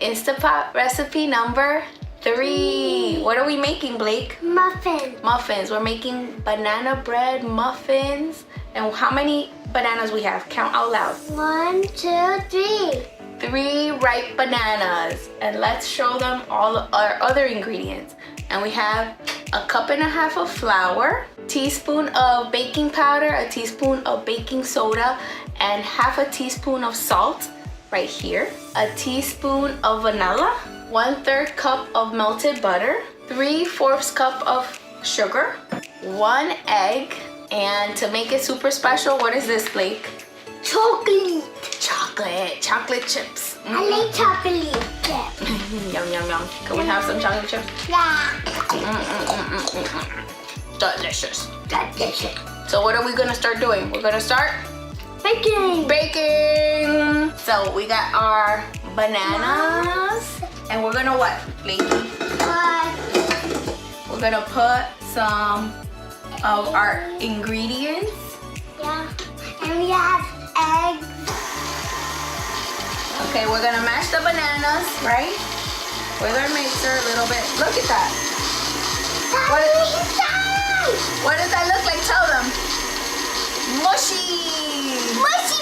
Instapot recipe number 3. What are we making, Blake? Muffins. We're making banana bread muffins. And how many bananas we have? Count out loud. 1, 2, 3. 3 ripe bananas. And let's show them all our other ingredients. And we have a 1.5 cups of flour, teaspoon of baking powder, a teaspoon of baking soda, and 1/2 teaspoon of salt right here, a teaspoon of vanilla, 1/3 cup of melted butter, 3/4 cup of sugar, 1 egg, and to make it super special, what is this, Blake? Chocolate Chips. I like chocolate chips. Yum, yum, yum. Can we have some chocolate chips? Yeah. Delicious. Delicious. So what are we gonna start doing? We're gonna start Baking. So we got our bananas, and we're gonna what, Blake? We're gonna put some of our ingredients. Yeah. And we have eggs. Okay, we're gonna mash the bananas, right? With our mixer a little bit. Look at that. What does that look like? Tell them. Mushy. Mushy.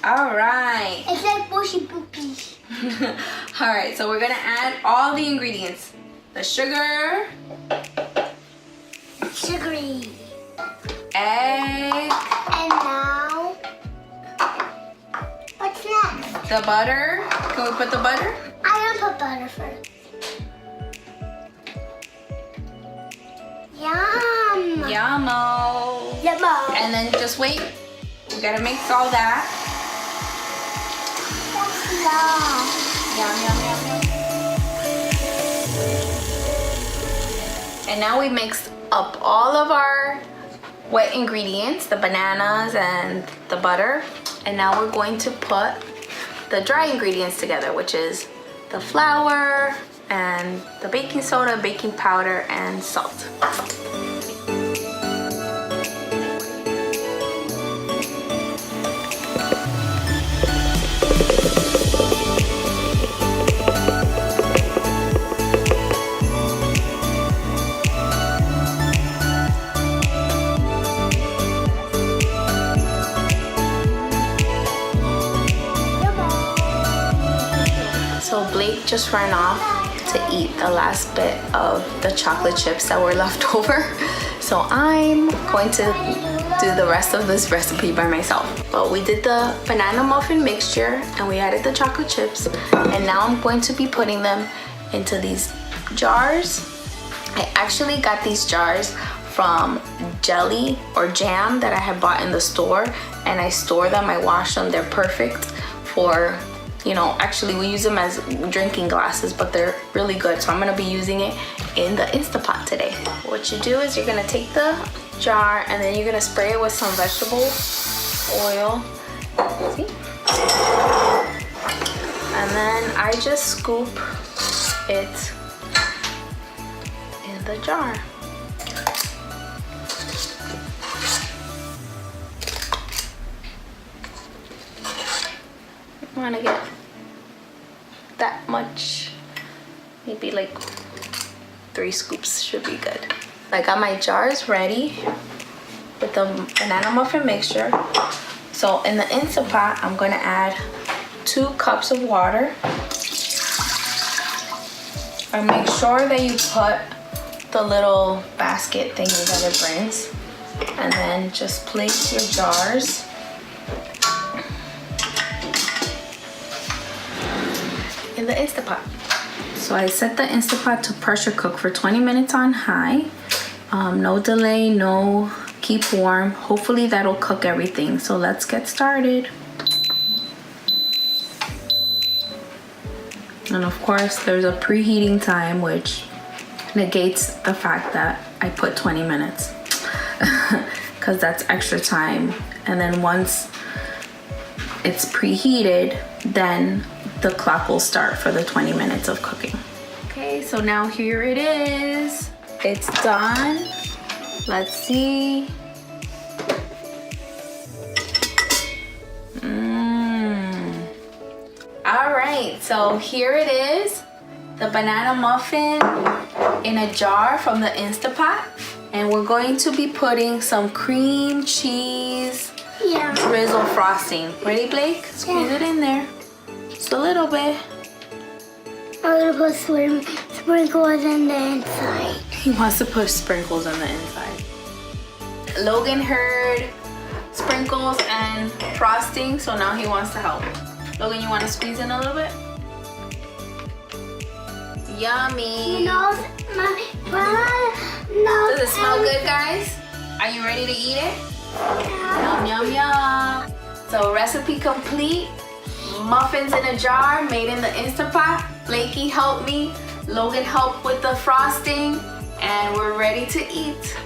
All right. It's like mushy bookie. All right, so we're gonna add all the ingredients. The sugar. Sugary. Egg. And now, what's next? The butter. Can we put the butter? I don't put butter first. Yum. Yummo. Yummo. And then just wait. We gotta mix all that. Yum, yum, yum, yum. And now we mixed up all of our wet ingredients, the bananas and the butter. And now we're going to put the dry ingredients together, which is the flour and the baking soda, baking powder, and salt. So Blake just ran off to eat the last bit of the chocolate chips that were left over. So I'm going to do the rest of this recipe by myself. But we did the banana muffin mixture and we added the chocolate chips. And now I'm going to be putting them into these jars. I actually got these jars from jelly or jam that I had bought in the store, and I store them, I wash them, they're perfect for, you know, actually we use them as drinking glasses, but they're really good. So I'm gonna be using it in the Instapot today. What you do is you're gonna take the jar and then you're gonna spray it with some vegetable oil. See? And then I just scoop it in the jar. I want to get that much, maybe like 3 scoops should be good. I got my jars ready with the banana muffin mixture. So in the Instapot, I'm gonna add 2 cups of water. And make sure that you put the little basket thingy that it brings. And then just place your jars in the Instapot. So I set the Instapot to pressure cook for 20 minutes on high. No delay, no, keep warm. Hopefully that'll cook everything. So let's get started. And of course there's a preheating time, which negates the fact that I put 20 minutes because that's extra time. And then once it's preheated, then the clock will start for the 20 minutes of cooking. Okay, so now here it is. It's done. Let's see. So here it is, the banana muffin in a jar from the Instapot. And we're going to be putting some cream cheese drizzle frosting. Ready, Blake? Squeeze it in there. Just a little bit. I'm gonna put sprinkles in the inside. He wants to put sprinkles on the inside. Logan heard sprinkles and frosting, so now he wants to help. Logan, you want to squeeze in a little bit? Yummy. You know, Does it smell good, guys? Are you ready to eat it? Yum, yum, yum. So recipe complete. Muffins in a jar made in the Instapot. Blakey helped me. Logan helped with the frosting. And we're ready to eat.